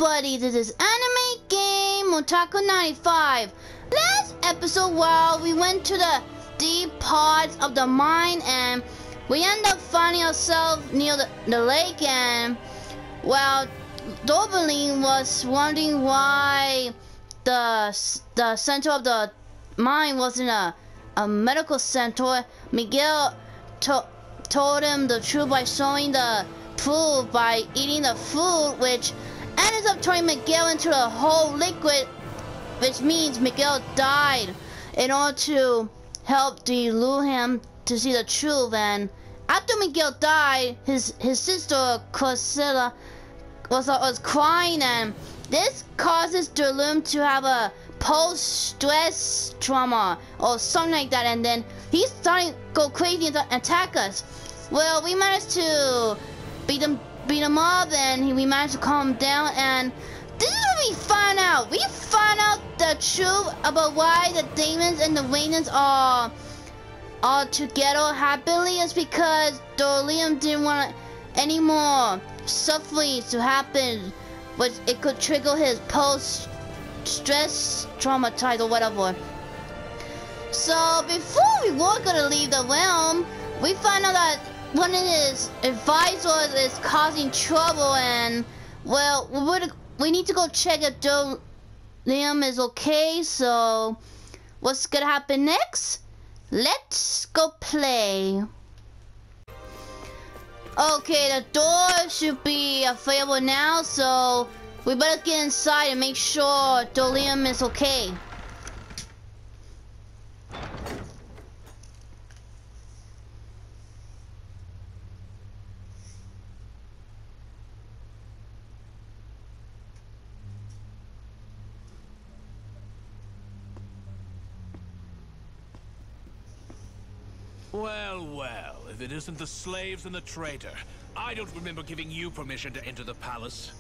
everybody, this is Anime Game Otaku 95. Last episode, while we went to the deep parts of the mine and we ended up finding ourselves near the lake, and well, Doberlin was wondering why the center of the mine wasn't a medical center. Miguel told him the truth by showing the proof by eating the food, which ended up turning Miguel into a whole liquid, which means Miguel died in order to help delude him to see the truth. And after Miguel died, his sister Cosilla was crying, and this causes Delume to have a post-stress trauma or something like that, and then he's starting to go crazy and attack us. Well, we managed to beat him up, and we managed to calm him down, and this is what we find out. We find out the truth about why the demons and the Rainans are together happily. Is because Dorlium didn't want any more suffering to happen, but it could trigger his post-stress traumatized or whatever. So before we were gonna leave the realm, we find out that one of his advisors is causing trouble, and well, we need to go check if Liam is okay. So what's gonna happen next? Let's go play. Okay, the door should be available now, so we better get inside and make sure Liam is okay. Well, well, if it isn't the slaves and the traitor. I don't remember giving you permission to enter the palace.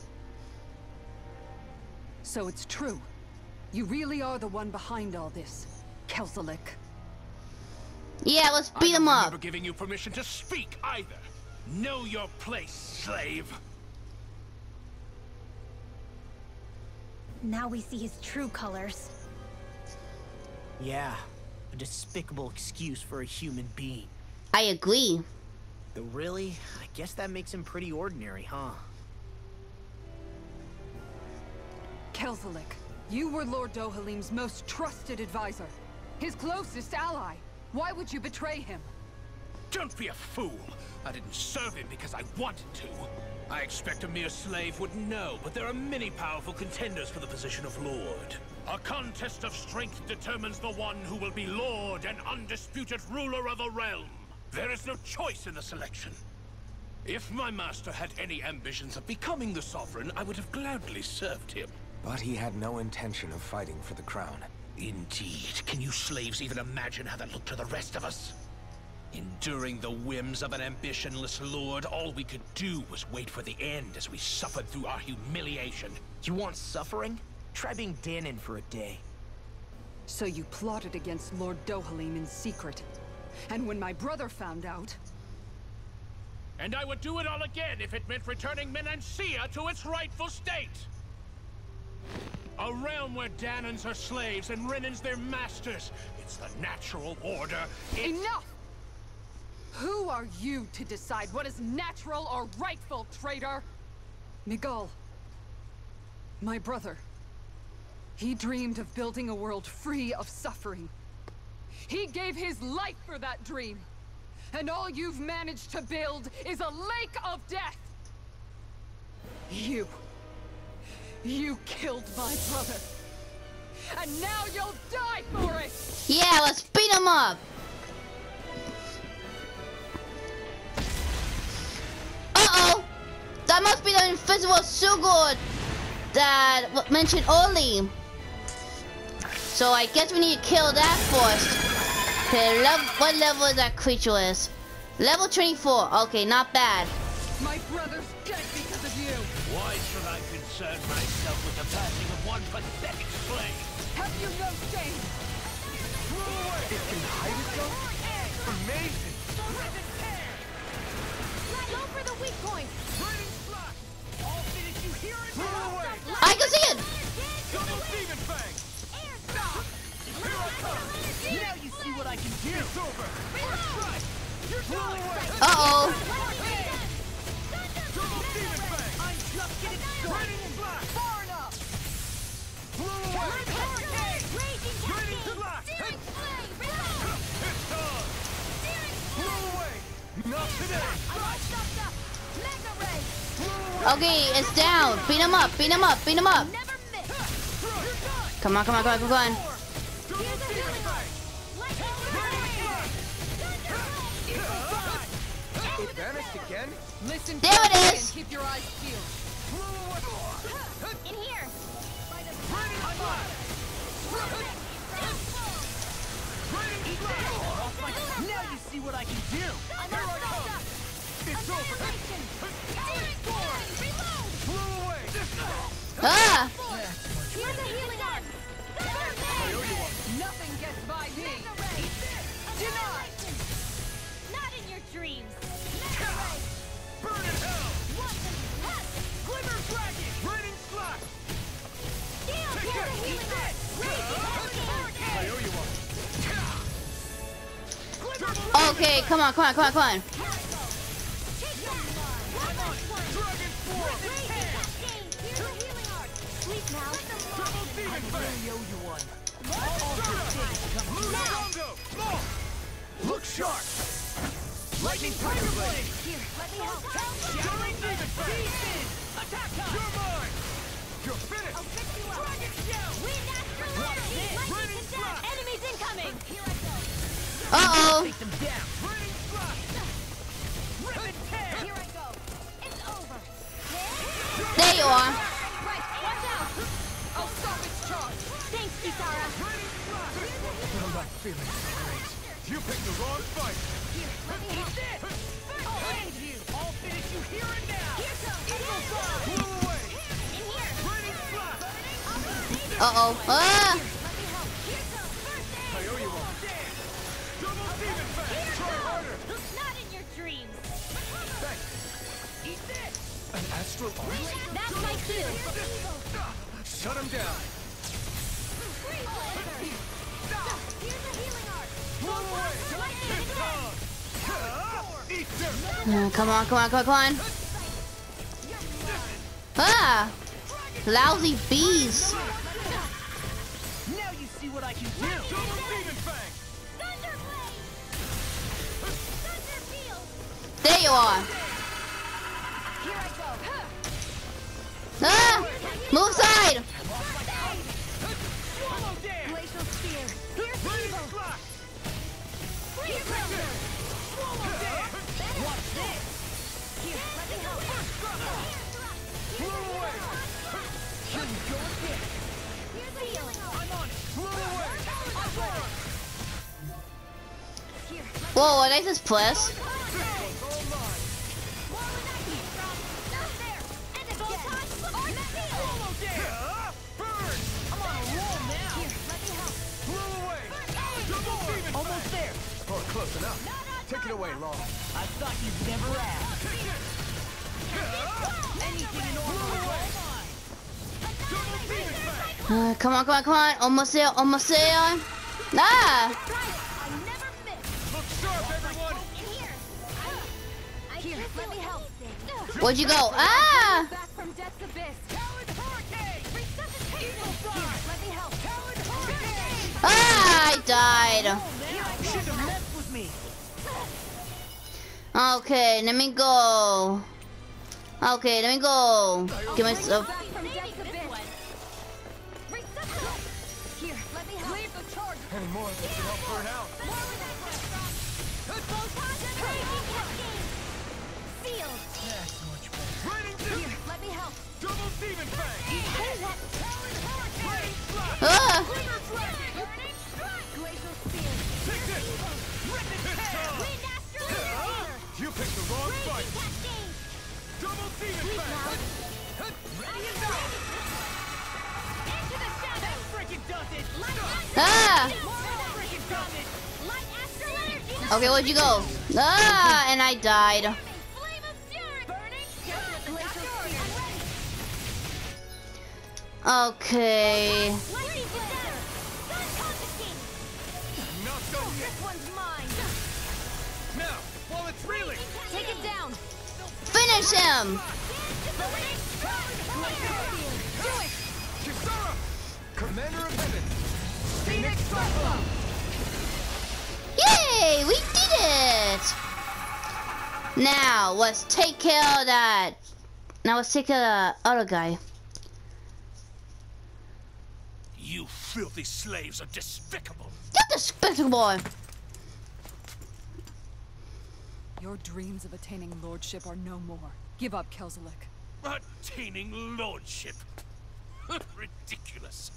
So it's true. You really are the one behind all this, Kelzelik. Yeah, let's beat him up. I don't remember giving you permission to speak either. Know your place, slave. Now we see his true colors. Yeah, a despicable excuse for a human being. I agree. Though really, I guess that makes him pretty ordinary, huh? Kelzelik, you were Lord DOHALIM'S most trusted advisor. His closest ally. Why would you betray him? Don't be a fool. I didn't serve him because I wanted to. I expect a mere slave wouldn't know, but there are many powerful contenders for the position of Lord. A contest of strength determines the one who will be Lord and undisputed ruler of a realm. There is no choice in the selection. If my master had any ambitions of becoming the sovereign, I would have gladly served him. But he had no intention of fighting for the crown. Indeed. Can you slaves even imagine how that looked to the rest of us? Enduring the whims of an ambitionless lord, all we could do was wait for the end as we suffered through our humiliation. You want suffering? Try being Danon for a day. So you plotted against Lord DOHALIM in secret. And when my brother found out... And I would do it all again if it meant returning Menancia to its rightful state! A realm where Danons are slaves and Renans their masters. It's the natural order. Enough! Who are you to decide what is natural or rightful, traitor? Miguel, my brother. He dreamed of building a world free of suffering. He gave his life for that dream. And all you've managed to build is a lake of death. You killed my brother. And now you'll die for it! Yeah, let's beat him up. Uh-oh! That must be the invisible Zeugle that mentioned early. So I guess we need to kill that first. Okay, what level is that creature is? Level 24. Okay, not bad. My brother's dead because of you. Why should I concern myself with the passing of one pathetic slave? Have you no shame? It can hide itself? Amazing! Go for the weak point. Burning flash! All finish you hear it? Move away! It's over. Uh-oh. I'm just getting started. Far enough! Okay, it's down. Beat him up, beat him up, beat him up. Come on, come on, come on, come on. It vanished again? Listen There it carefully is. and keep your eyes peeled. In here. Now you see what I can do. It's over. Flew away. Ah! Here's a healing arm. Nothing gets by me. Denied. Not in your dreams. Burn in hell. Glimmer dragon. Raining slash. Here's a healing arm. I owe you one. Okay, come on, come on, come on, come on. Dragon form. Here's a healing arm. Sleep now. Double demon fang. I owe you one. Blue Congo. Small. Look sharp. Lightning tiger blade. Here, let me help. Shattering demon fang. Attack time. You're mine. You're finished. I'll fix you up. Dragon shell. Wind after lightning. Lightning contact. Enemies incoming. Here I go. Uh-oh. Take them down. Raining slash. Rip and tear. Here I go. It's over. There you are. Right, watch out. I'll stop its charge. Thanks, Kisara. Raining slash. I'm not feeling so great. You picked the wrong fight. Here, let me help. I'll end you. I'll finish you here and now. Here comes. Blew away. In here. Raining slash. Uh-oh. Ah! Let me help. Here comes. First aid. I owe you one. Double demon fang. Try harder. Not in your dreams. Thanks. Eat this. An astral arm? That's my cue. Shut him down. Here's a healing art. Blow away. Hit dog. Eat dirt. Come on, come on, come on, come on. Ah! Lousy bees. Now you see what I can do. Double demon fang. Thunderblade. Thunderfield. There you are. Here I go. Ah! Move side. Swallow dance. Glacial spear. Here's Raining evil. slash. Freeze powder. Swallow dance. Watch this. Here, let me help. Blew away. Here we go again. Here's a healing art. I'm on it. Blew away. Here. Whoa, what is this place? This one's all mine. More when I came from. Not there. And again. Art seal. Swallow dance. Burn. I'm on a roll now. Here, let me help. Blew away. Double demon Almost fang. there. Oh, close enough. Take it away, Law. I thought you'd never ask. Anything in order is all mine. Double demon fang. Come on, come on, come on. Almost there, almost there. Ah! I never miss. Look sharp, everyone. In here. Here, let me help. Where'd you go? Ah! Back from death's abyss. Talon hurricane. Resuscitation. Here, let me help. Talon hurricane. Ah! I died. You should have messed with me. Okay, let me go. Okay, let me go. Give myself. Back from death's abyss. Resuscitate. Here, let me help. Leave the charge. Any more of this will help burn out. Sealed. That's much better. Raining Here, demon. let me help. Double demon fang. Talon hurricane. Slash. Ah! Glimmer dragon. Glacial spear. Take this. Rip and tear. Wind astral laser. You picked the wrong fight. Cascade. Double demon Sleep fang. now. Ready and go. Into the shadows. Freaking does it. Light Ah! Freaking does it. Light astral energy. Okay, where'd you go? Ah! And I died. Flame of fury. Burning. Glacial spear. Okay. Lightning blaster. Sun confiscated. Not done yet. This one's finish him! Commander of Heaven. Phoenix Yay! We did it! Now, let's take care of that. Now, let's take care of the other guy. You filthy slaves are despicable. Get despicable! Your dreams of attaining lordship are no more. Give up, Kelzelik. Attaining lordship. Ridiculous.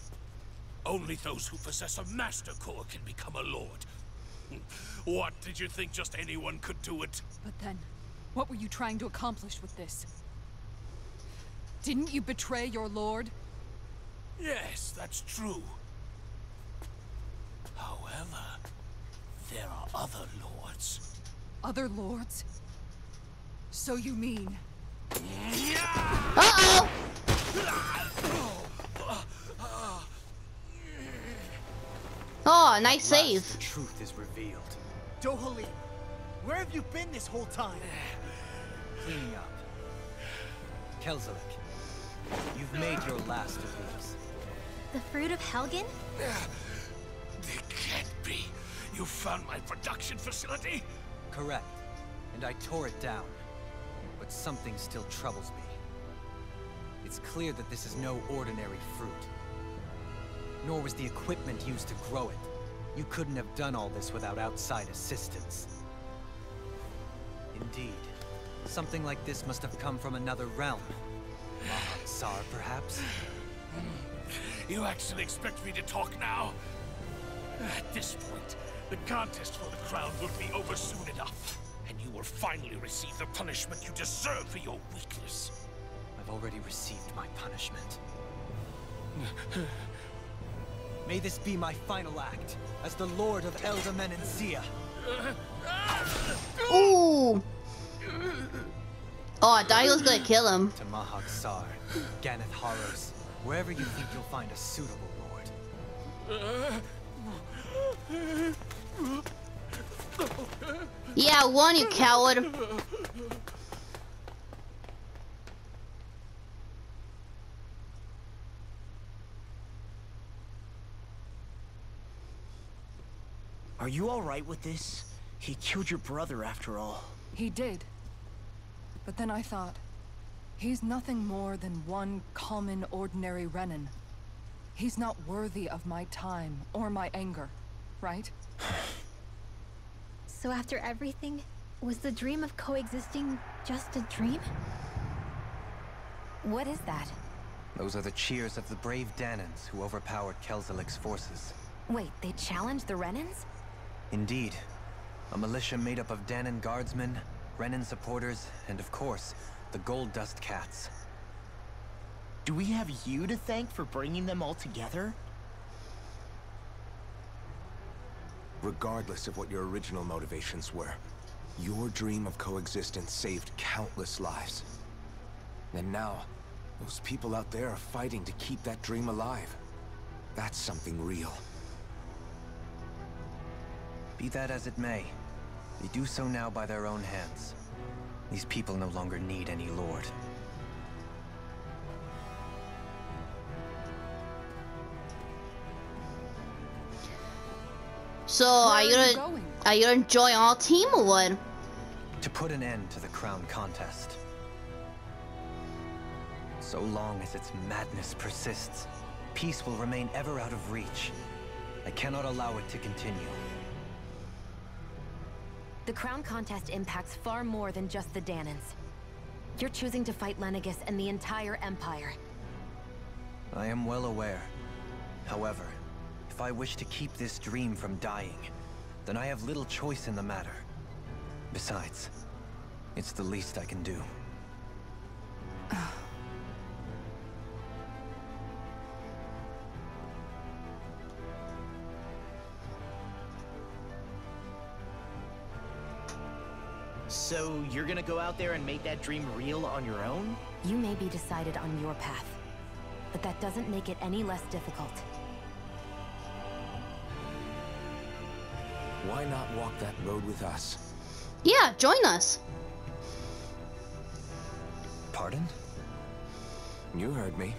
Only those who possess a master core can become a lord. What, did you think just anyone could do it? But then, what were you trying to accomplish with this? Didn't you betray your lord? Yes, that's true. However, there are other lords. Other lords? So you mean... Uh-oh! Oh, nice save. The truth is revealed. DOHALIM, where have you been this whole time? Cleaning up. Kelzelik, you've made your last of these. The fruit of Helgen? It can't be. You found my production facility? Correct. And I tore it down. But something still troubles me. It's clear that this is no ordinary fruit. Nor was the equipment used to grow it. You couldn't have done all this without outside assistance. Indeed. Something like this must have come from another realm. Mahak-Sar, perhaps? You actually expect me to talk now? At this point, the contest for the crown will be over soon enough. And you will finally receive the punishment you deserve for your weakness. I've already received my punishment. May this be my final act, as the Lord of Elda Menencia. Ooh! Oh, I thought he was gonna kill him. To Mahak-Sar, Ganeth Haros, wherever you think you'll find a suitable lord. Yeah, one, you coward. Are you alright with this? He killed your brother after all. He did. But then I thought, he's nothing more than one common, ordinary Renin. He's not worthy of my time or my anger, right? So after everything, was the dream of coexisting just a dream? What is that? Those are the cheers of the brave Danans who overpowered Kelzelik's forces. Wait, they challenged the Renins? Indeed. A militia made up of Danan guardsmen, Renin supporters, and of course, the Gold Dust Cats. Do we have you to thank for bringing them all together? Regardless of what your original motivations were, your dream of coexistence saved countless lives. And now, those people out there are fighting to keep that dream alive. That's something real. Be that as it may, they do so now by their own hands. These people no longer need any lord. So, are you enjoying our team or what? To put an end to the crown contest. So long as its madness persists, peace will remain ever out of reach. I cannot allow it to continue. The crown contest impacts far more than just the Danans. You're choosing to fight Lenegis and the entire Empire. I am well aware. However, if I wish to keep this dream from dying, then I have little choice in the matter. Besides, it's the least I can do. So you're gonna go out there and make that dream real on your own? You may be decided on your path, but that doesn't make it any less difficult. Why not walk that road with us? Yeah, join us. Pardon? You heard me.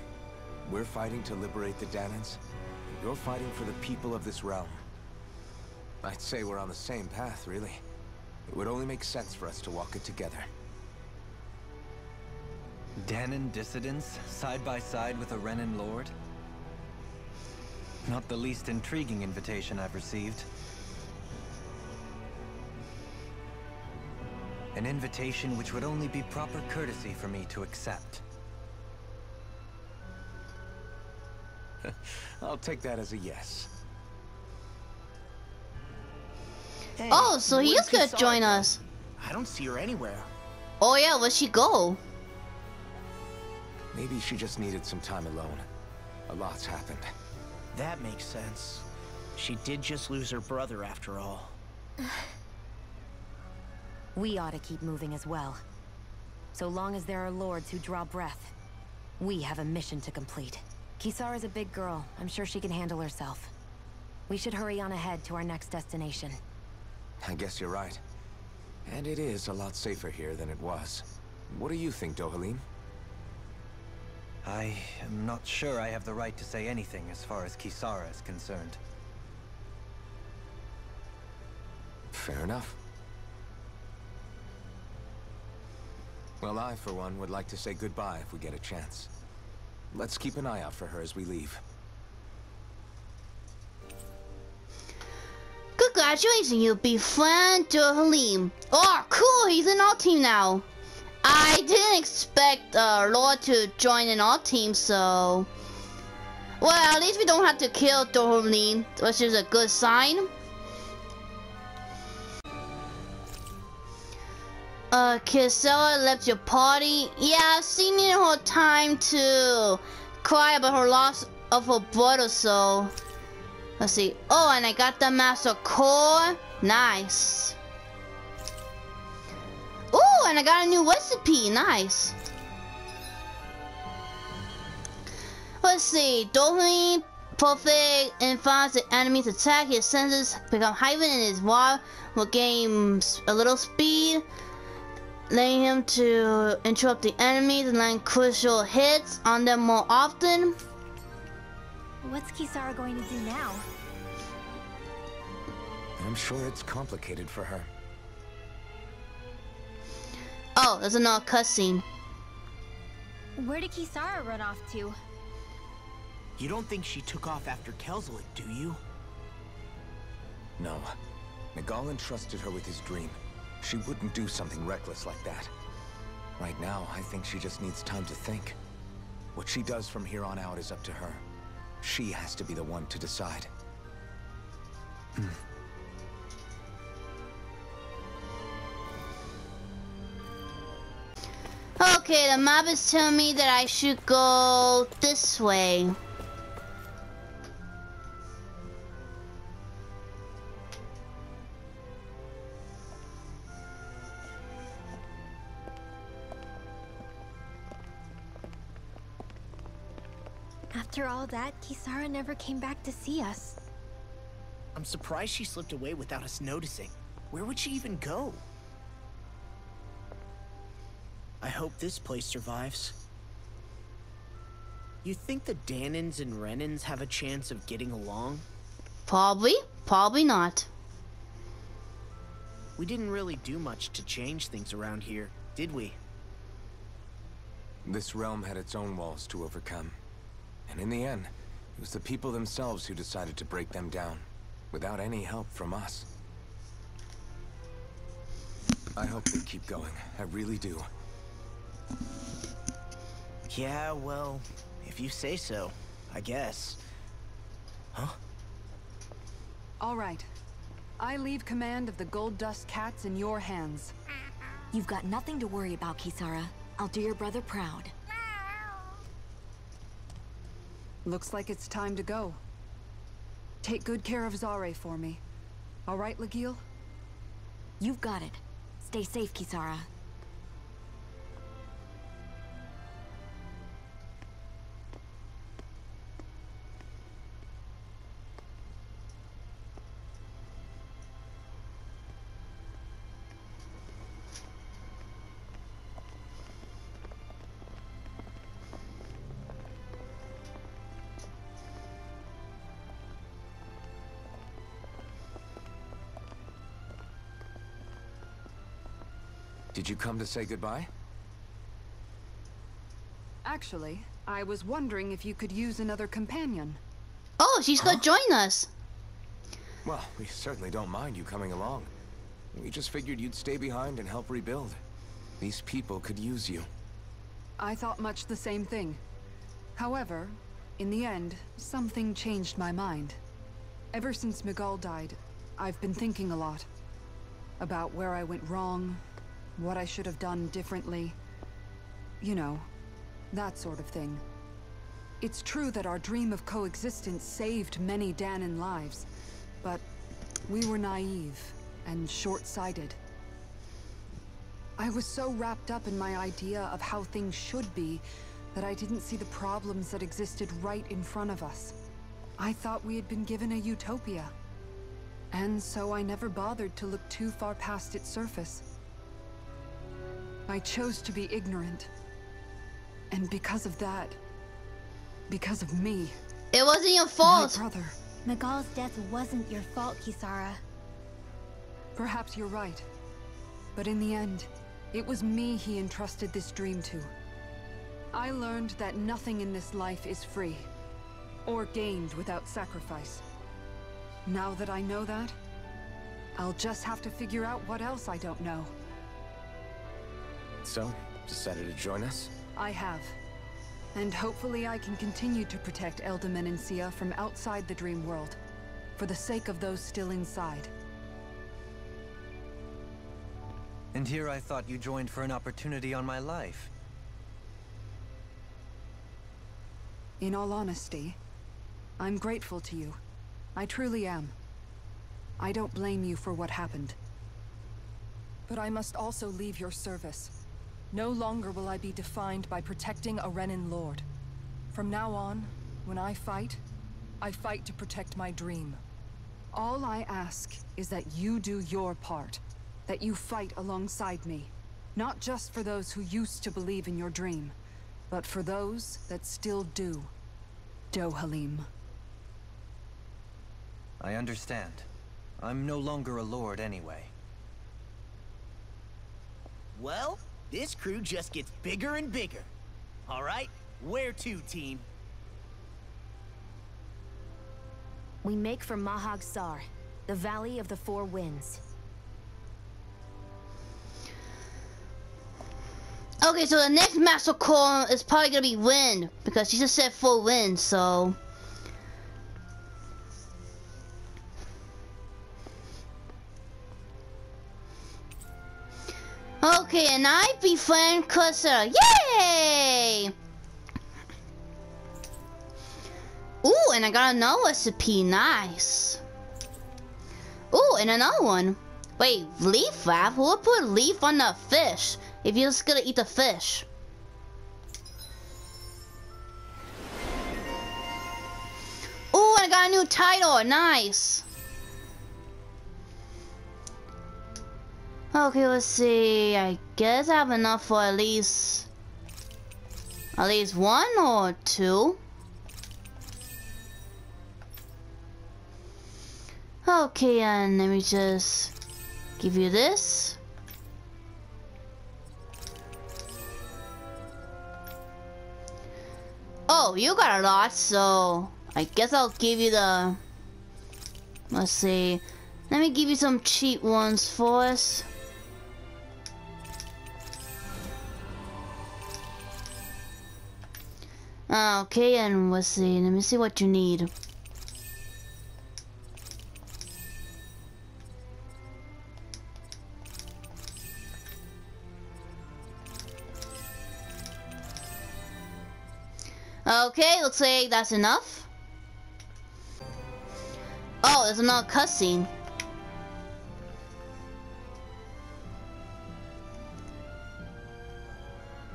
We're fighting to liberate the Danans. You're fighting for the people of this realm. I'd say we're on the same path, really. It would only make sense for us to walk it together. Danan dissidents, side by side with a Renan lord? Not the least intriguing invitation I've received. An invitation which would only be proper courtesy for me to accept. I'll take that as a yes. Hey, Oh, so he where'd is gonna Kisara join go? us. I don't see her anywhere. Oh yeah, where'd she go? Maybe she just needed some time alone. A lot's happened. That makes sense. She did just lose her brother after all. We ought to keep moving as well. So long as there are lords who draw breath, we have a mission to complete. Kisara's a big girl. I'm sure she can handle herself. We should hurry on ahead to our next destination. I guess you're right. And it is a lot safer here than it was. What do you think, Dohalim? I am not sure I have the right to say anything as far as Kisara is concerned. Fair enough. Well, I, for one, would like to say goodbye if we get a chance. Let's keep an eye out for her as we leave. Congratulations, you befriend DOHALIM. Oh, cool, he's in our team now. I didn't expect Lord to join in our team, so... Well, at least we don't have to kill DOHALIM, which is a good sign. Kisara left your party. Yeah, she needed her time to cry about her loss of her brother, so... Let's see. Oh, and I got the Master Core. Nice. Oh, and I got a new recipe. Nice. Let's see. Dohalim perfect and finds the enemy's attack. His senses become heightened and his wall will gain a little speed, letting him to interrupt the enemies and land crucial hits on them more often. What's Kisara going to do now? I'm sure it's complicated for her. Oh, there's another cutscene. Where did Kisara run off to? You don't think she took off after Kelzelik, do you? No. Miguel entrusted her with his dream. She wouldn't do something reckless like that. Right now, I think she just needs time to think. What she does from here on out is up to her. She has to be the one to decide. Okay, the map is telling me that I should go this way. After all that, Kisara never came back to see us. I'm surprised she slipped away without us noticing. Where would she even go? I hope this place survives. You think the Danans and Renans have a chance of getting along? Probably not. We didn't really do much to change things around here, did we? This realm had its own walls to overcome. And in the end, it was the people themselves who decided to break them down, without any help from us. I hope they keep going. I really do. Yeah, well, if you say so, I guess. Huh? All right. I leave command of the Gold Dust Cats in your hands. You've got nothing to worry about, Kisara. I'll do your brother proud. Looks like it's time to go. Take good care of Zare for me. All right, Legil? You've got it. Stay safe, Kisara. Did you come to say goodbye? Actually, I was wondering if you could use another companion. Oh, she's gonna join us. Well, we certainly don't mind you coming along. We just figured you'd stay behind and help rebuild. These people could use you. I thought much the same thing. However, in the end, something changed my mind. Ever since Miguel died, I've been thinking a lot. About where I went wrong, what I should have done differently. You know, that sort of thing. It's true that our dream of coexistence saved many Danan lives, but we were naive and short-sighted. I was so wrapped up in my idea of how things should be that I didn't see the problems that existed right in front of us. I thought we had been given a utopia. And so I never bothered to look too far past its surface. I chose to be ignorant. And because of that, because of me, It wasn't your fault. my brother, Miguel's death wasn't your fault, Kisara. perhaps you're right. But in the end, it was me he entrusted this dream to. I learned that nothing in this life is free, or gained without sacrifice. Now that I know that, I'll just have to figure out what else I don't know. So, decided to join us? I have. And hopefully I can continue to protect Eldaman and Sia from outside the dream world, for the sake of those still inside. And here I thought you joined for an opportunity on my life. In all honesty, I'm grateful to you. I truly am. I don't blame you for what happened. But I must also leave your service. No longer will I be defined by protecting a Renan Lord. From now on, when I fight to protect my dream. All I ask is that you do your part. That you fight alongside me. Not just for those who used to believe in your dream, but for those that still do. DOHALIM. I understand. I'm no longer a lord anyway. Well, this crew just gets bigger and bigger. All right, where to, team? We make for Mahag Sar, the Valley of the Four Winds. Okay, so the next master call is probably gonna be wind because she just said full wind, so. Okay, and I befriend Cursor. Yay! Ooh, and I got another recipe. Nice. Ooh, and another one. Wait, leaf wrap? Who would put leaf on the fish if you're just gonna eat the fish? Ooh, I got a new title. Nice. Okay, let's see. I guess I have enough for at least one or two. Okay, and let me just give you this. Oh, you got a lot, so I guess I'll give you the. Let's see. Let me give you some cheap ones for us. Okay, and let's see. Let me see what you need. Okay, looks like that's enough. Oh, there's another cutscene.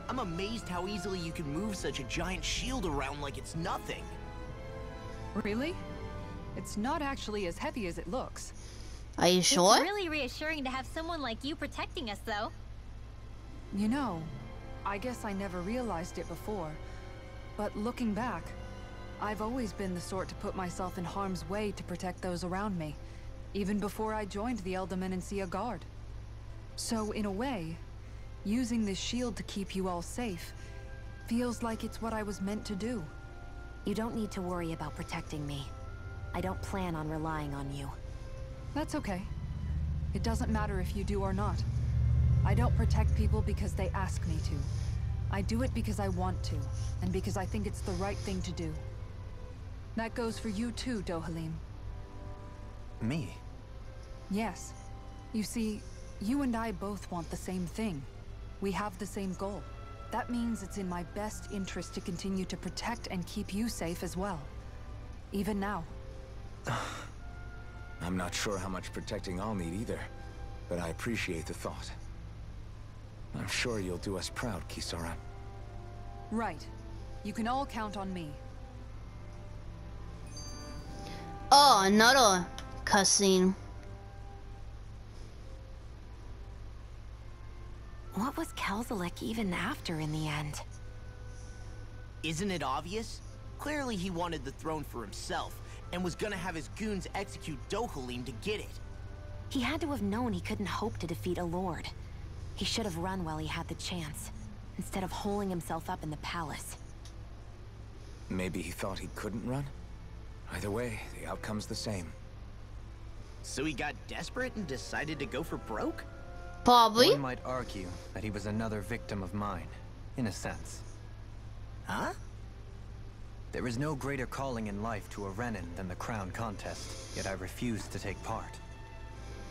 I'm amazed how easily you can move such a giant shield around like it's nothing. Really? It's not actually as heavy as it looks. Are you sure? It's really reassuring to have someone like you protecting us, though. You know, I guess I never realized it before. But looking back, I've always been the sort to put myself in harm's way to protect those around me, even before I joined the Eldaman and Sia Guard. So in a way, Using this shield to keep you all safe feels like it's what I was meant to do. You don't need to worry about protecting me. I don't plan on relying on you. That's okay. It doesn't matter if you do or not. I don't protect people because they ask me to. I do it because I want to, and because I think it's the right thing to do. That goes for you too, DOHALIM. Me? Yes. You see, you and I both want the same thing. We have the same goal. That means it's in my best interest to continue to protect and keep you safe as well. Even now. I'm not sure how much protecting I'll need either, but I appreciate the thought. I'm sure you'll do us proud, Kisara. Right. You can all count on me. Oh, another cutscene. What was Kelzalek even after in the end? Isn't it obvious? Clearly he wanted the throne for himself, and was gonna have his goons execute DOHALIM to get it. He had to have known he couldn't hope to defeat a lord. He should have run while he had the chance, instead of holding himself up in the palace. Maybe he thought he couldn't run? Either way, the outcome's the same. So he got desperate and decided to go for broke? Probably. One might argue that he was another victim of mine, in a sense. Huh? There is no greater calling in life to a Renin than the crown contest, yet I refused to take part.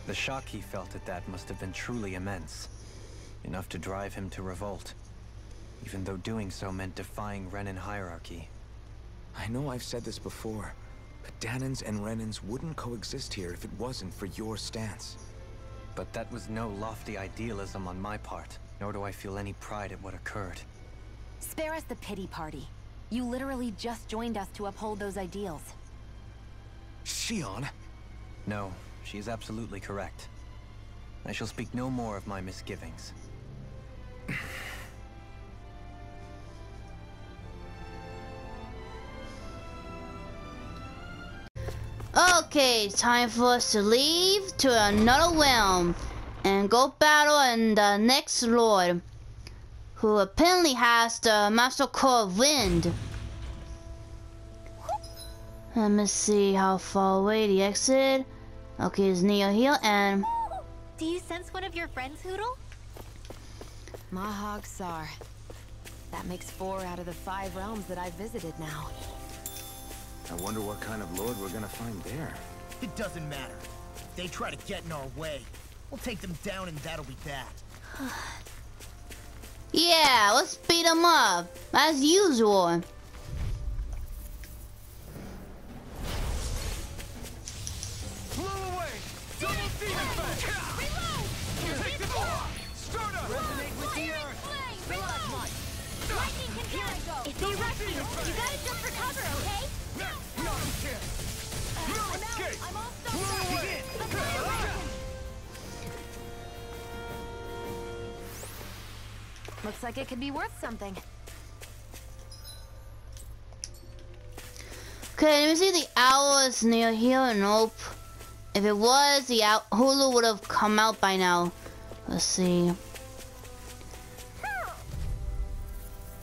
The shock he felt at that must have been truly immense. Enough to drive him to revolt, even though doing so meant defying Renin hierarchy. I know I've said this before, but Danins and Renins wouldn't coexist here if it wasn't for your stance. But that was no lofty idealism on my part, nor do I feel any pride at what occurred. Spare us the pity party. You literally just joined us to uphold those ideals. Shion? No, she is absolutely correct. I shall speak no more of my misgivings. Okay, time for us to leave to another realm and go battle in the next lord, who apparently has the Master Core of Wind. Let me see how far away the exit. Okay, it's near here, and Do you sense one of your friends, Hoodle? Mahag Sar. That makes 4 out of the 5 realms that I've visited now. I wonder what kind of lord we're gonna find there. It doesn't matter. If they try to get in our way, we'll take them down and that'll be that. yeah, let's beat them up as usual. Blow away! Double demon effect! Reload! Take the ball! Start up! Resonate with the earth! Lightning can carry! If they rush you, you gotta jump for cover, okay? No chance! No escape! I'm all stuck Blow up. away! Looks like it could be worth something. Okay, let me see. The owl is near here. Nope. If it was, the Hulu would have come out by now. Let's see.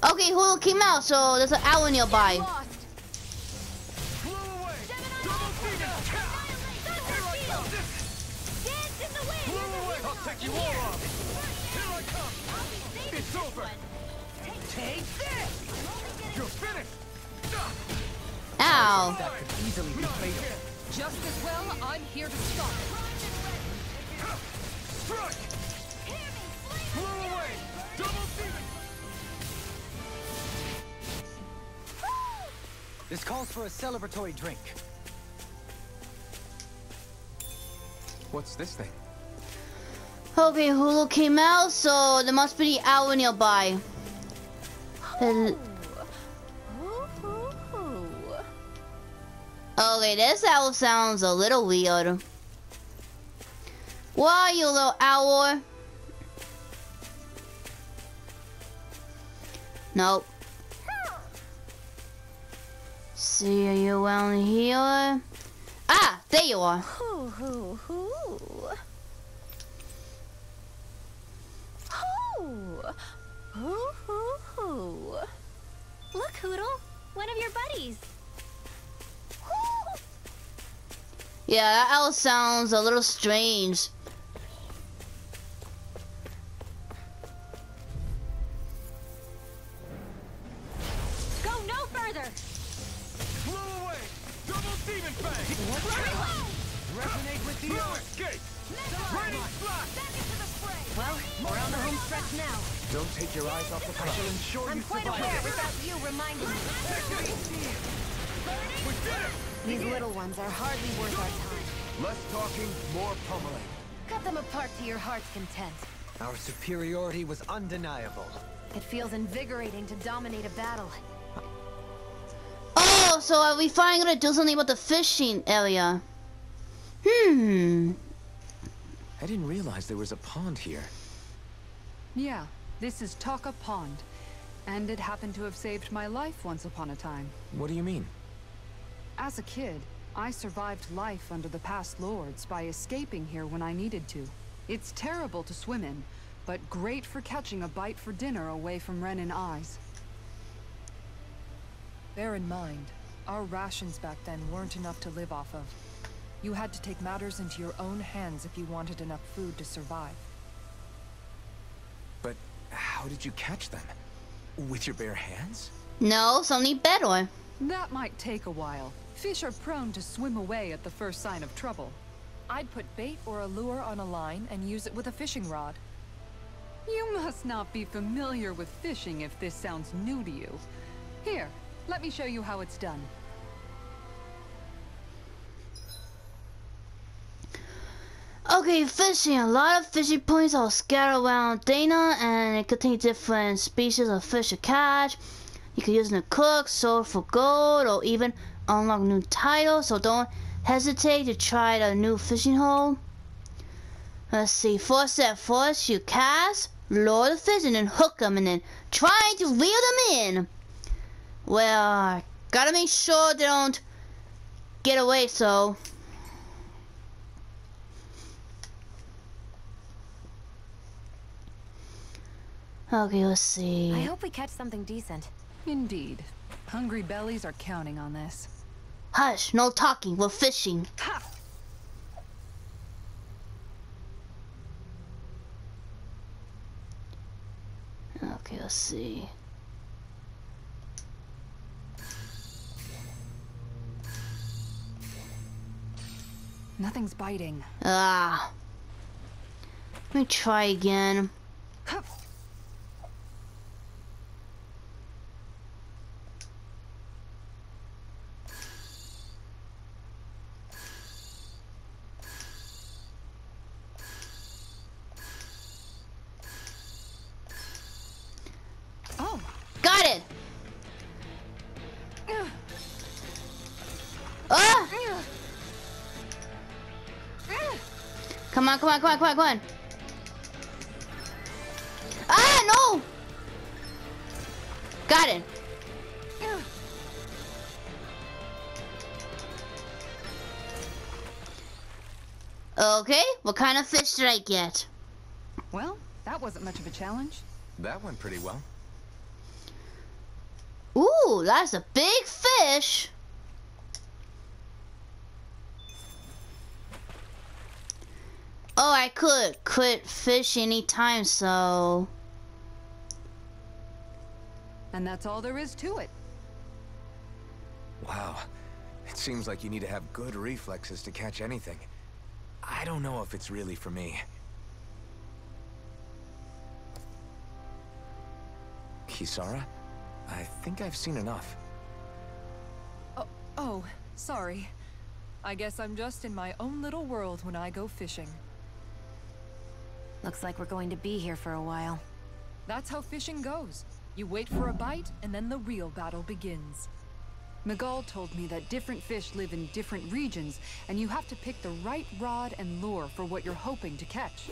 Okay, Hulu came out, so there's an owl nearby. Lost. Blow away! Gemini Double demon! Annihilate! Dance in the wind! Blow away! I'll take you all off! Here I come! It's over! Take this! You're finished! Ow. That could easily be fatal. Just as well, I'm here to stop it. Strike! Blow away! Double demon! This calls for a celebratory drink. What's this thing? Okay, Hulu came out, so there must be the owl nearby. Okay, this owl sounds a little weird. Where are you, little owl? Nope. See, are you around here? Ah, there you are. Hoo hoo hoo. Look, Hoodle, one of your buddies. Yeah, that owl sounds a little strange. Go no further. Blow away! Double demon fang! Resonate with the no escape! Ready, fly! Back into the fray. Well, we're on the home stretch now. Don't take your eyes off the I shall ensure I'm you quite survive. aware without you reminding me. We did it! These little ones are hardly worth our time. Less talking, more pummeling. Cut them apart to your heart's content. Our superiority was undeniable. It feels invigorating to dominate a battle. Oh, so are we finally gonna do something about the fishing area? I didn't realize there was a pond here. Yeah, this is Taka Pond. And it happened to have saved my life once upon a time. What do you mean? As a kid, I survived life under the past lords by escaping here when I needed to. It's terrible to swim in, but great for catching a bite for dinner away from Renin eyes. Bear in mind, our rations back then weren't enough to live off of. You had to take matters into your own hands if you wanted enough food to survive. But how did you catch them? With your bare hands? No, something better. That might take a while. Fish are prone to swim away at the first sign of trouble. I'd put bait or a lure on a line and use it with a fishing rod. You must not be familiar with fishing if this sounds new to you. Here, let me show you how it's done. Okay, fishing. A lot of fishing points are scattered around Dana, and it contains different species of fish to catch. You can use them to cook, sold for gold, or even unlock new titles, so don't hesitate to try the new fishing hole. Let's see, first step first, you cast, lure the fish, and then hook them, and then try to reel them in. Well, gotta make sure they don't get away, so... Okay, let's see. I hope we catch something decent. Indeed. Hungry bellies are counting on this. Hush, no talking, we're fishing. Ha! Okay, let's see. Nothing's biting. Ah. Let me try again. Ha! Oh. Got it! Ah! Come on, come on, come on, come on, come on. Ah, no! Got it. Okay, what kind of fish did I get? Well, that wasn't much of a challenge. That went pretty well. Ooh, that's a big fish. Oh, I could quit fish anytime, so... And that's all there is to it. Wow. It seems like you need to have good reflexes to catch anything. I don't know if it's really for me. Kisara? I think I've seen enough. Oh, sorry. I guess I'm just in my own little world when I go fishing. Looks like we're going to be here for a while. That's how fishing goes. You wait for a bite, and then the real battle begins. Miguel told me that different fish live in different regions, and you have to pick the right rod and lure for what you're hoping to catch.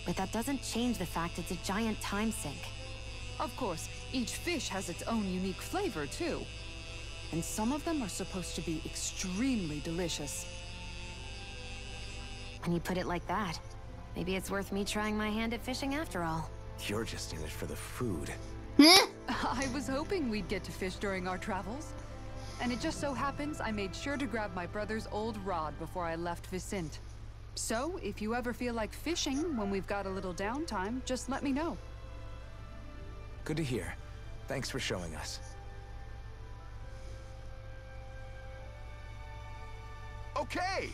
But that doesn't change the fact it's a giant time sink. Of course, each fish has its own unique flavor, too. And some of them are supposed to be extremely delicious. When you put it like that. Maybe it's worth me trying my hand at fishing after all. You're just in it for the food. I was hoping we'd get to fish during our travels. And it just so happens I made sure to grab my brother's old rod before I left Vicente. So, if you ever feel like fishing when we've got a little downtime, just let me know. Good to hear. Thanks for showing us. Okay!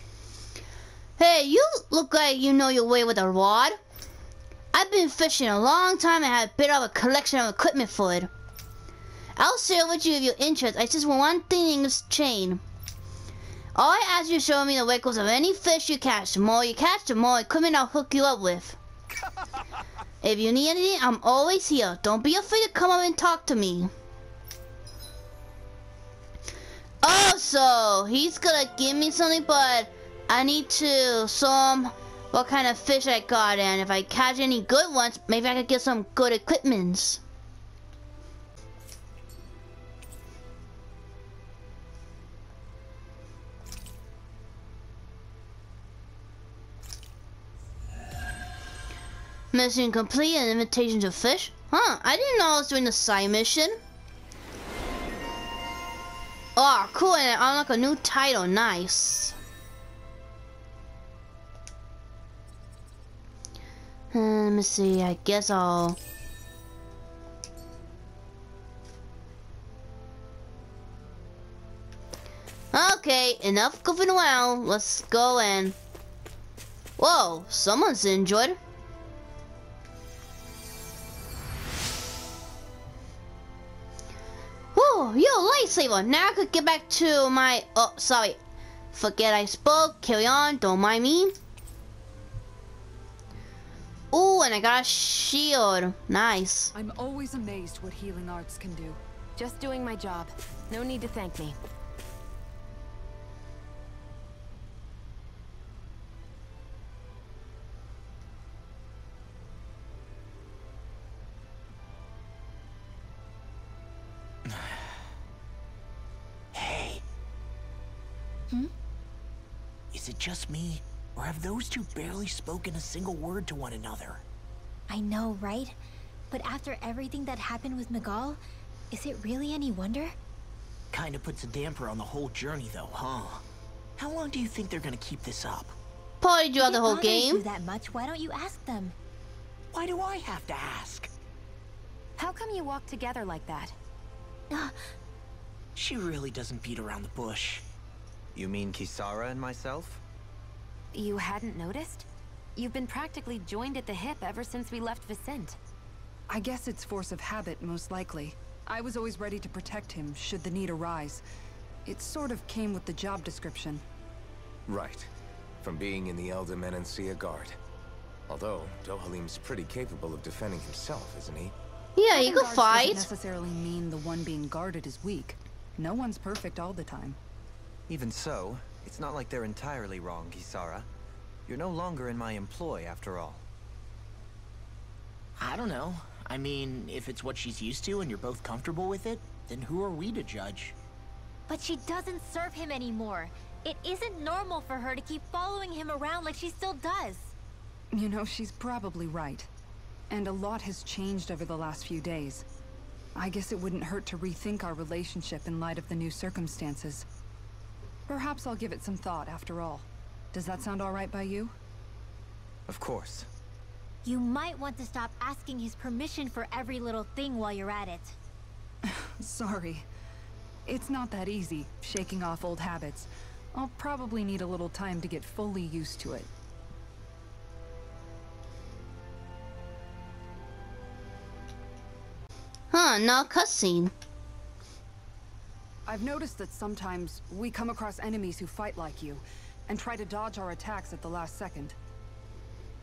Hey, you look like you know your way with a rod. I've been fishing a long time and have a bit of a collection of equipment for it. I'll share with you if you're interested. I just want one thing in this chain. All I ask you to show me the records of any fish you catch. The more you catch, the more equipment I'll hook you up with. If you need anything, I'm always here. Don't be afraid to come up and talk to me. Oh, so he's gonna give me something, but I need to show him what kind of fish I got, and if I catch any good ones, maybe I could get some good equipments. Mission complete, an invitation to fish? Huh, I didn't know I was doing the side mission. Oh, cool, and I unlock a new title, nice. Let me see, I guess I'll... Okay, enough goofing around, let's go and... Whoa, someone's enjoyed. Whoa, yo, lightsaber! Now I could get back to my... Oh, sorry. Forget I spoke. Carry on. Don't mind me. Ooh, and I got a shield. Nice. I'm always amazed what healing arts can do. Just doing my job. No need to thank me. Is it just me, or have those two barely spoken a single word to one another? I know, right? But after everything that happened with Miguel, is it really any wonder? Kinda puts a damper on the whole journey though, huh? How long do you think they're gonna keep this up? Probably draw If the it whole bothers you game. that much, why don't you ask them? Why do I have to ask? How come you walk together like that? She really doesn't beat around the bush. You mean Kisara and myself? You hadn't noticed? You've been practically joined at the hip ever since we left Vicente. I guess it's force of habit, most likely. I was always ready to protect him, should the need arise. It sort of came with the job description. Right. From being in the Elder Menancia Guard. Although, DOHALIM'S pretty capable of defending himself, isn't he? Yeah, you Having could guards fight. doesn't necessarily mean the one being guarded is weak. No one's perfect all the time. Even so, it's not like they're entirely wrong, Kisara. You're no longer in my employ, after all. I don't know. I mean, if it's what she's used to and you're both comfortable with it, then who are we to judge? But she doesn't serve him anymore. It isn't normal for her to keep following him around like she still does. You know, she's probably right. And a lot has changed over the last few days. I guess it wouldn't hurt to rethink our relationship in light of the new circumstances. Perhaps I'll give it some thought after all. Does that sound all right by you? Of course. You might want to stop asking his permission for every little thing while you're at it. Sorry. It's not that easy, shaking off old habits. I'll probably need a little time to get fully used to it. Huh, no cutscene. I've noticed that sometimes we come across enemies who fight like you, and try to dodge our attacks at the last second.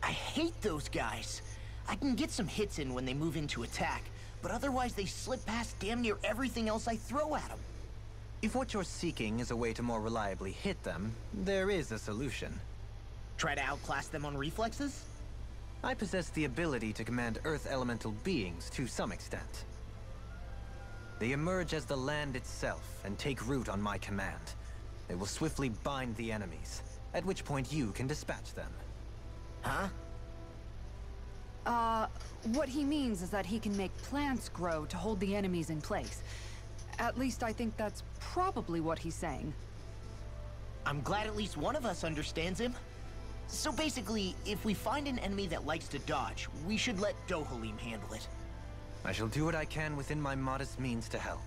I hate those guys. I can get some hits in when they move into attack, but otherwise they slip past damn near everything else I throw at them. If what you're seeking is a way to more reliably hit them, there is a solution. Try to outclass them on reflexes? I possess the ability to command Earth elemental beings to some extent. They emerge as the land itself and take root on my command. They will swiftly bind the enemies, at which point you can dispatch them. Huh? What he means is that he can make plants grow to hold the enemies in place. At least I think that's probably what he's saying. I'm glad at least one of us understands him. So basically, if we find an enemy that likes to dodge, we should let DOHALIM handle it. I shall do what I can within my modest means to help.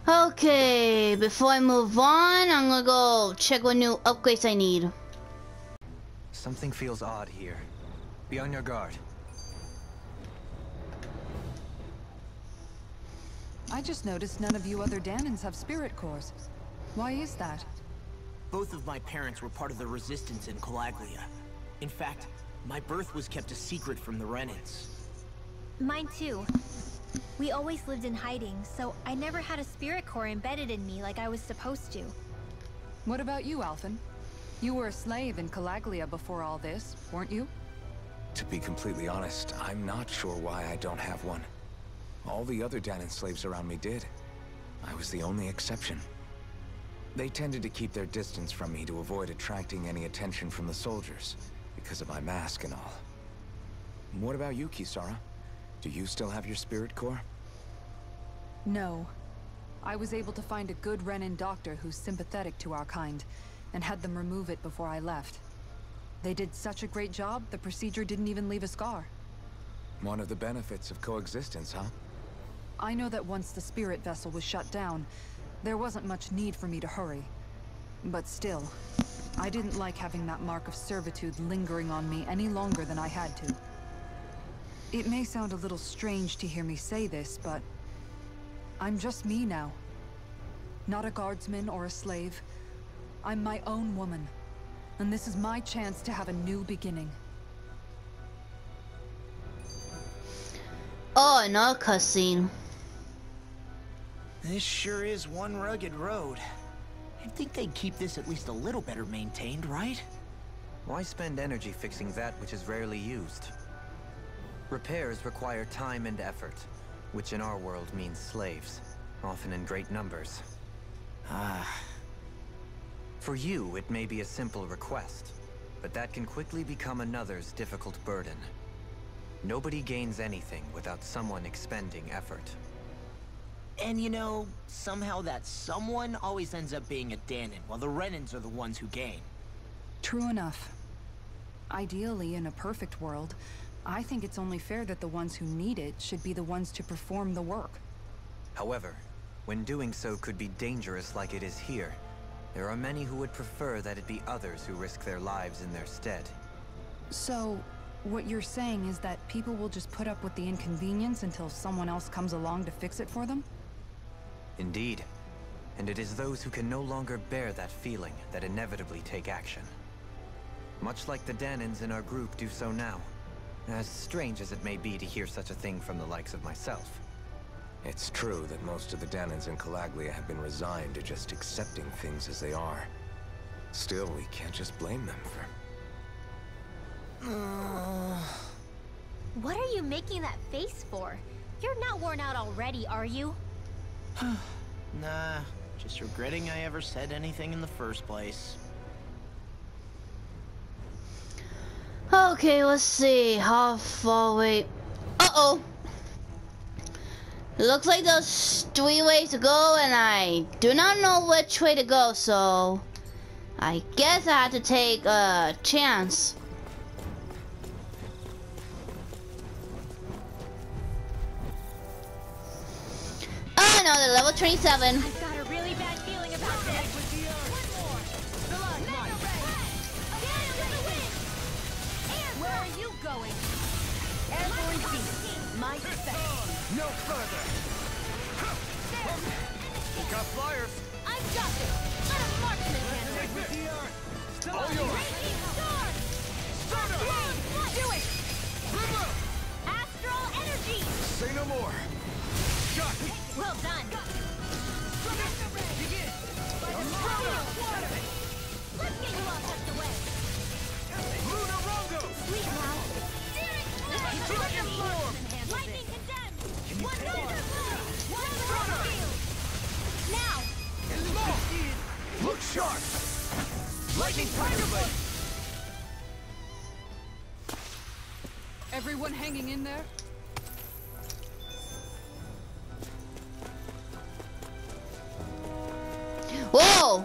Okay, before I move on, I'm gonna go check what new upgrades I need. Something feels odd here. Be on your guard. I just noticed none of you other Danans have spirit cores. Why is that? Both of my parents were part of the resistance in Calaglia. In fact, my birth was kept a secret from the Renans. Mine too. We always lived in hiding, so I never had a spirit core embedded in me like I was supposed to. What about you, Alphen? You were a slave in Calaglia before all this, weren't you? To be completely honest, I'm not sure why I don't have one. All the other Danan slaves around me did. I was the only exception. They tended to keep their distance from me to avoid attracting any attention from the soldiers, because of my mask and all. What about you, Kisara? Do you still have your spirit core? No. I was able to find a good Renan doctor who's sympathetic to our kind, and had them remove it before I left. They did such a great job, the procedure didn't even leave a scar. One of the benefits of coexistence, huh? I know that once the spirit vessel was shut down, there wasn't much need for me to hurry. But still, I didn't like having that mark of servitude lingering on me any longer than I had to. It may sound a little strange to hear me say this, but I'm just me now. Not a guardsman or a slave. I'm my own woman, and this is my chance to have a new beginning. Oh, another cutscene. This sure is one rugged road. I'd think they'd keep this at least a little better maintained, right? Why spend energy fixing that which is rarely used? Repairs require time and effort, which in our world means slaves, often in great numbers. For you, it may be a simple request, but that can quickly become another's difficult burden. Nobody gains anything without someone expending effort. And you know, somehow that someone always ends up being a Danan, while the Renans are the ones who gain. True enough. Ideally, in a perfect world, I think it's only fair that the ones who need it should be the ones to perform the work. However, when doing so could be dangerous like it is here, there are many who would prefer that it be others who risk their lives in their stead. So, what you're saying is that people will just put up with the inconvenience until someone else comes along to fix it for them? Indeed. And it is those who can no longer bear that feeling that inevitably take action. Much like the Danans in our group do so now. As strange as it may be to hear such a thing from the likes of myself. It's true that most of the Danans in Calaglia have been resigned to just accepting things as they are. Still, we can't just blame them for... What are you making that face for? You're not worn out already, are you? Nah, just regretting I ever said anything in the first place. Okay, let's see. How far away? Uh-oh. Looks like there's 3 ways to go, and I do not know which way to go, so I guess I have to take a chance. Oh no, they're level 27. I've got a really bad feeling about this. Where are you going? Airborne beast, my specialty. No further! Got flyers! I've got this. Let a marksman handle it. All yours! Do it! Astral energy! Say no more! Shot! Well done. Begin! Let's get you all tucked away. Luna Rongo! Sweet now. Lightning condemned. One field. Now. Look Sharp! Lightning Tiger Blade! Everyone hanging in there? Whoa!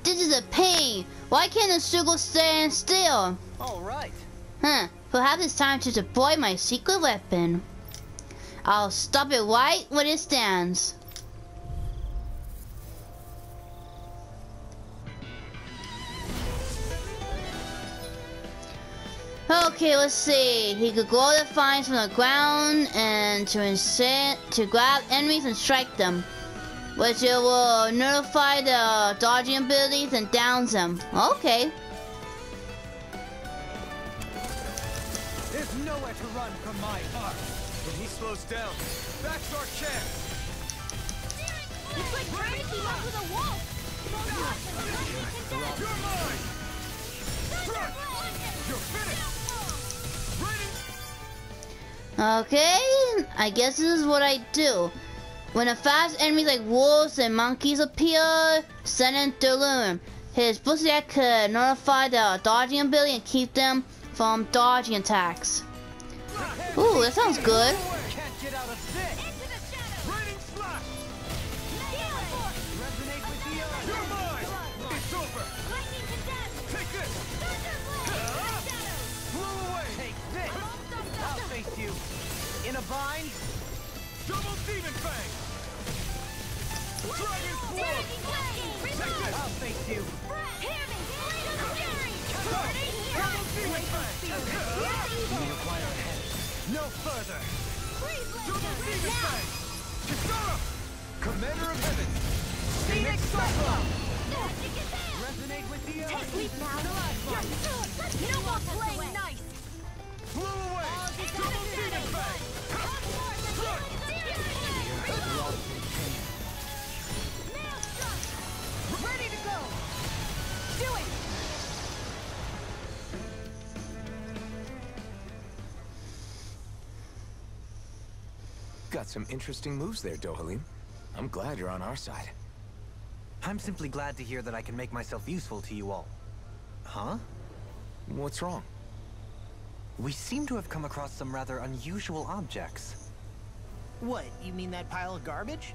This is a pain. Why can't the ZEUGLE stand still? All right. Huh. Perhaps it's time to deploy my secret weapon. I'll stop it right when it stands. Okay, let's see. He could grow the vines from the ground and to grab enemies and strike them, which it will notify the dodging abilities and downs them. Okay. There's nowhere to run from my arc. When he slows down, that's our chance! It's like trying to keep up with a wolf. You're mine! You're finished! Okay, I guess this is what I do. When a fast enemies like wolves and monkeys appear, send in Delune. His boost attack could notify the dodging ability and keep them from dodging attacks. Ooh, that sounds good. Can't get out of this. Into the shadows. Raining slash! Resonate with the earth. You're mine! It's over! Lightning to death. Take this! Blow away! Take this. I'll face you. In a bind. Double Demon Fang! Dragon Swarm! I'll face you. Double Demon Fang! You require a head. No further. Double Demon Fang! Kisara! Commander of Heaven! Phoenix Cyclone. Resonate with the earth. Sleep now. You don't want playing nice. Blow away! Double Demon Fang! Ready to go. Do it. Got some interesting moves there, DOHALIM. I'm glad you're on our side. I'm simply glad to hear that I can make myself useful to you all. Huh? What's wrong? We seem to have come across some rather unusual objects. What, you mean that pile of garbage?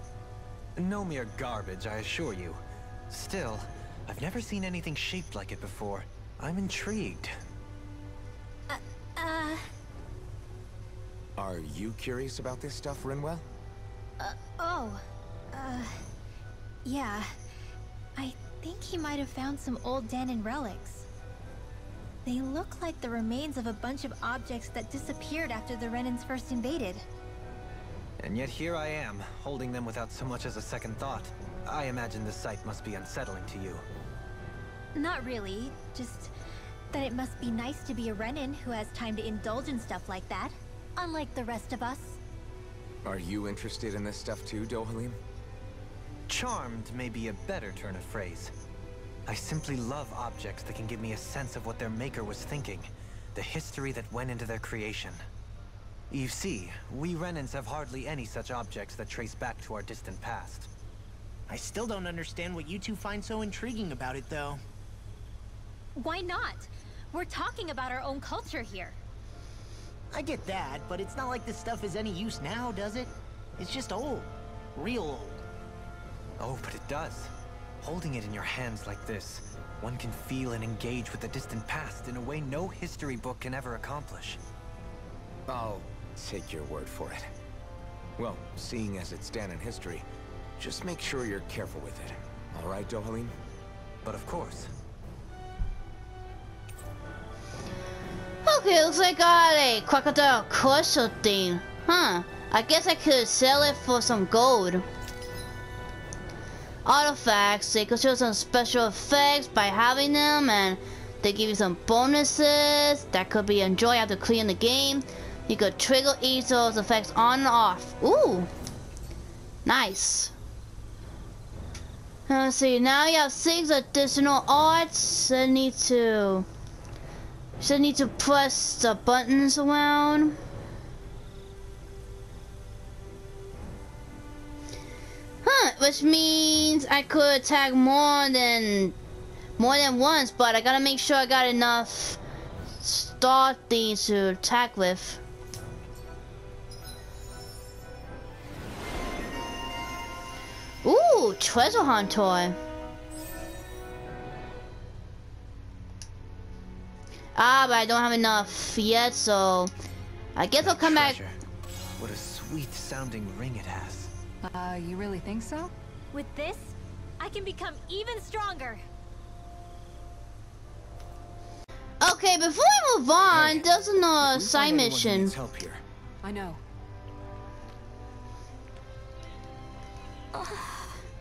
No mere garbage, I assure you. Still, I've never seen anything shaped like it before. I'm intrigued. Are you curious about this stuff, Rinwell? Yeah. I think he might have found some old Danon relics. They look like the remains of a bunch of objects that disappeared after the Renans first invaded. And yet here I am, holding them without so much as a second thought. I imagine the sight must be unsettling to you. Not really, just that it must be nice to be a Renan who has time to indulge in stuff like that, unlike the rest of us. Are you interested in this stuff too, DOHALIM? Charmed may be a better turn of phrase. I simply love objects that can give me a sense of what their maker was thinking, the history that went into their creation. You see, we Renans have hardly any such objects that trace back to our distant past. I still don't understand what you two find so intriguing about it, though. Why not? We're talking about our own culture here. I get that, but it's not like this stuff is any use now, does it? It's just old. Real old. Oh, but it does. Holding it in your hands like this, one can feel and engage with the distant past in a way no history book can ever accomplish. I'll take your word for it. Well, seeing as it's Danon history, just make sure you're careful with it. All right, DOHALIM? But of course. Okay, looks like I got a crocodile crusher thing. Huh. I guess I could sell it for some gold. Artifacts, they could show some special effects by having them, and they give you some bonuses that could be enjoyed after clearing the game. You could trigger each of those effects on and off. Ooh. Nice. Let's see, now you have 6 additional arts. I need to press the buttons around. which means I could attack more than once, but I gotta make sure I got enough star things to attack with. Ooh, treasure hunt toy. Ah, but I don't have enough yet, so I guess I'll come back. What a sweet sounding ring it has. You really think so? With this, I can become even stronger. Okay, before we move on, there's another side mission. Needs help here. I know.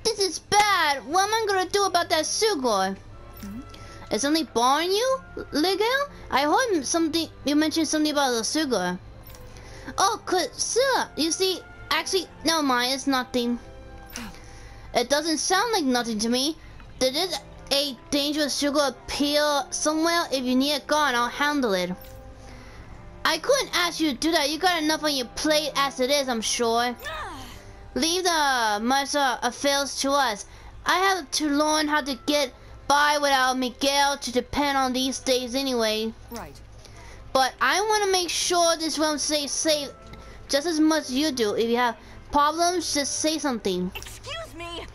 This is bad. What am I gonna do about that ZEUGLE? Is something bothering you, Ligel? I heard something. You mentioned something about the ZEUGLE. Oh, sir. You see, actually, never mind. It's nothing. It doesn't sound like nothing to me. Did a dangerous ZEUGLE appear somewhere? If you need it gone, I'll handle it. I couldn't ask you to do that. You got enough on your plate as it is, I'm sure. Leave the master affairs to us. I have to learn how to get by without Miguel to depend on these days anyway. Right. But I want to make sure this realm stays safe just as much as you do. If you have problems, just say something. Excuse me!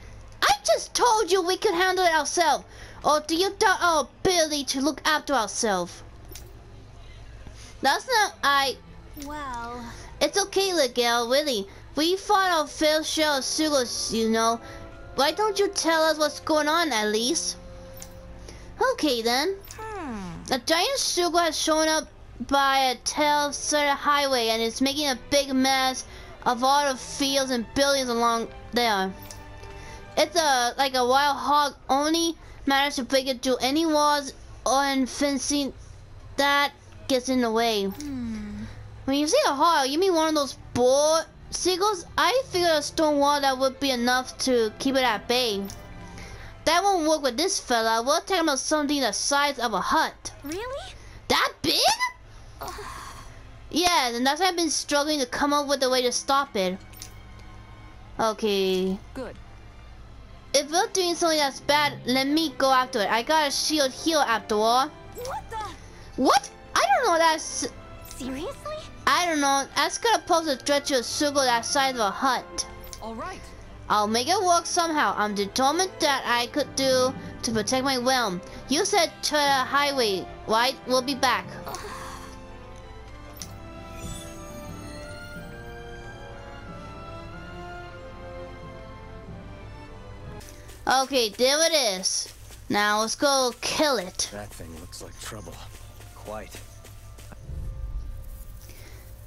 I just told you we could handle it ourselves. Or do you doubt our ability to look after ourselves? That's not Well... It's okay, Ligel, really. We fought our fair share of ZEUGLEs, you know. Why don't you tell us what's going on, at least? Okay, then. A giant ZEUGLE has shown up by a tail-sided highway and is making a big mess of all the fields and buildings along there. It's like a wild hog, only managed to break it through any walls or fencing that gets in the way. When you say a hog, you mean one of those bull seagulls? I figured a stone wall that would be enough to keep it at bay. That won't work with this fella. We're talking about something the size of a hut. Really? That big? Yeah, and that's why I've been struggling to come up with a way to stop it. Okay. Good. If we're doing something that's bad, let me go after it. I got a shield here after all. What the? What? I don't know that's... Seriously? I don't know. That's gonna pose a threat to a ZEUGLE that size of a hut. All right. I'll make it work somehow. I'm determined that I could do to protect my realm. You said to the highway, right? We'll be back. Okay, there it is. Now let's go kill it. That thing looks like trouble. Quite.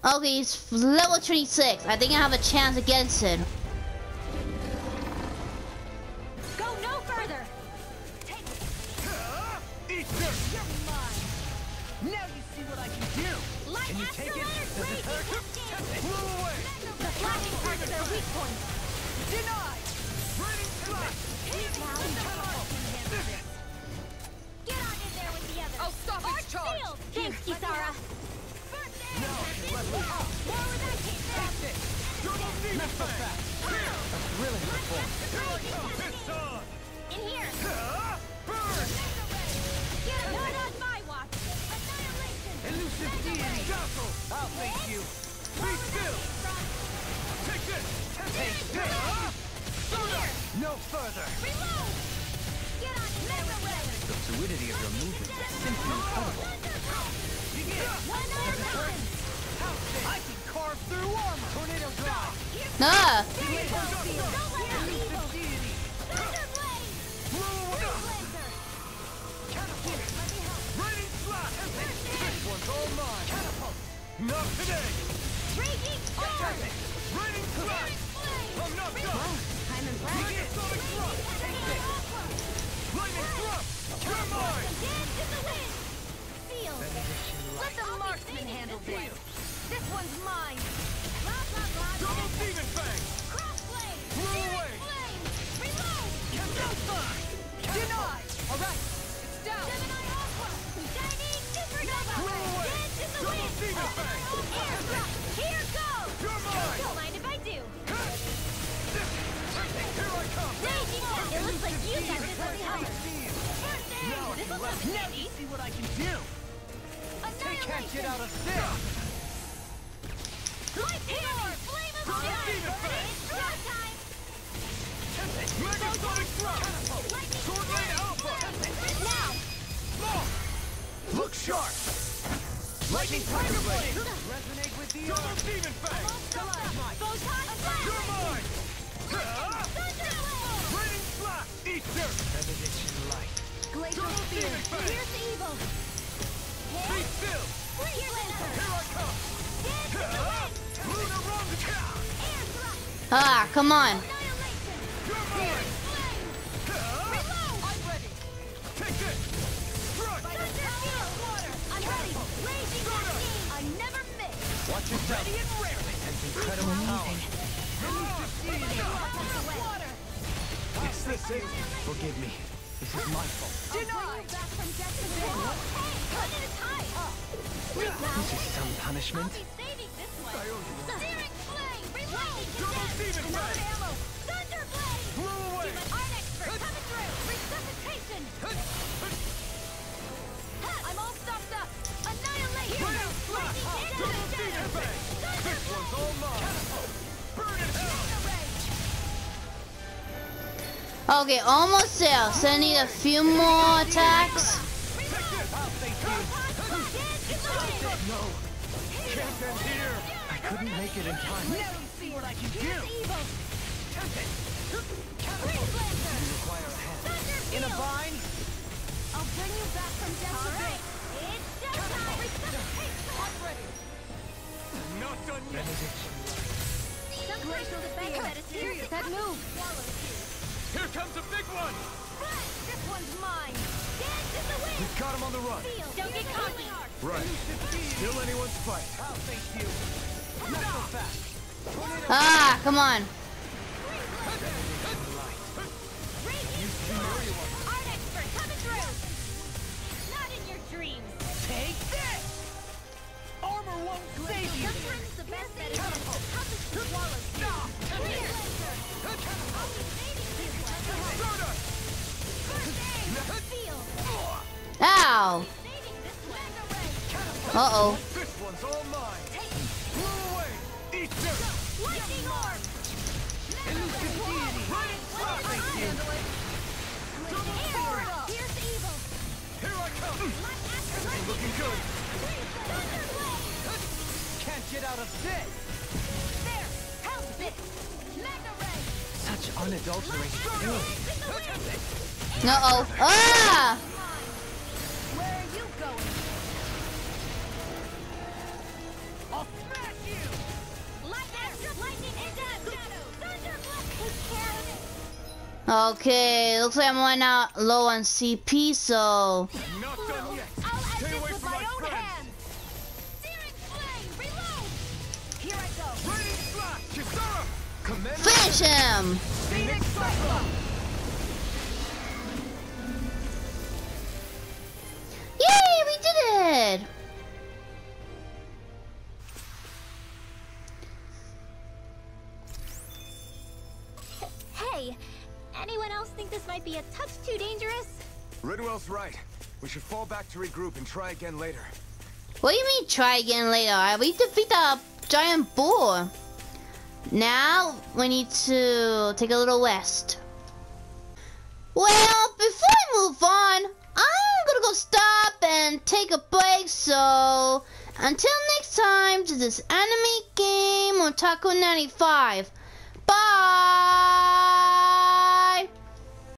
Okay, it's level 26. I think I have a chance against it. Go no further! Eat this! You're mine! Now you see what I can do! Can you take it? Does it hurt? Move away! The flashing part of their weak point. Denied! Raining flash! Now the Mars can handle this. Get on in there with the others. I'll stop its charge! Shield! Thanks, Kisara. No! More with that kick there. Take this! Double demon fang! A thrilling performance. It's on! In here. Burn! Get him! Not on my watch. Annihilation. Elusive deity! Dazzle! I'll face you! Be still! Take this! Take this! No further! Reload! Get on in there with the others. The fluidity of your movement is simply incredible. I can carve through armor! Tornado drive! Ah! Raining flash! This one's all mine! Catapult! Not today! Raging storm! Raining flash! I'm not done! I'm impressed. Lightning sonic thrust! Take this! Lightning thrust! You're mine! Dance in the wind! Seal! Let the marksman handle this! This one's mine! Blah, blah, blah. Double demon fang! Crossblade! like you got this one covered. Now I can let me see what I can do. They can't get out of this. Flame of Megasonic drop! Sword Lane Alpha! Now! Look sharp! Lightning Tiger Blade! Resonate with the Double Demon Fang! You're mine! Raining Blast! Eat dirt! Benediction Light! Double Demon Fang! Be still! Here I come! Luna Ronda! Ah, come on. You're mine! I'm ready! Take this! Strike! I'm ready. I never miss. Watch it ready and rarely! And incredible power! It's this is... Forgive me. This is my fault. Denied. Back from death to death. This is some punishment. Saving this one. Searing flame. Reload. Double Demon Fang! Ammo. Thunder blade. Blow away! Art expert coming through. Resuscitation. I'm all stopped up. Annihilation. Raining Blast! Double Demon Fang! This one's all mine! Burn in hell! Okay, almost there. So I need a few more attacks. No! Can't end here! I couldn't make it in time. Now see what I can do! You require a hand. In a bind? I'll bring you back from death to death. It's showtime. Resuscitation. I'm ready. Not done yet! Glacial defense that is serious. That move. Here comes a big one! This one's mine. Dance in the wind. We've got him on the run. Don't get cocky. Right. Still anyone's fight. I'll face you. Not so fast. Ah, come on. Art expert coming through. Not in your dreams. Take this! Armor won't save you! Sometimes the best that is to swallow. Stop! Ow. Uh-oh. This one's all mine! Blow away! Eat dirt! Lightning orb! Elusive deity! I'll face you! Here's evil! Here I come! Looking good! Can't get out of this! There! How's this? Mega ray! Such unadulterated feeling. Uh-oh. Ah! Where are you going? I'll smash you! Lightning and shadow! Thunder blast! Take care of it! Okay, looks like I'm running out low on CP, so... Not done yet! I'll end Stay this away with from my my own friends! hands! Searing flame! Reload! Here I go! Raining Blast! Kisara! Commander! Finish him! Phoenix Cyclone! Yay, we did it! Hey, anyone else think this might be a touch too dangerous? Ridwell's right. We should fall back to regroup and try again later. What do you mean try again later? We defeat the giant boar. Now, we need to take a little rest. Well, before I move on, I'm gonna go stop and take a break, so... Until next time to this anime game on Taco 95. Bye!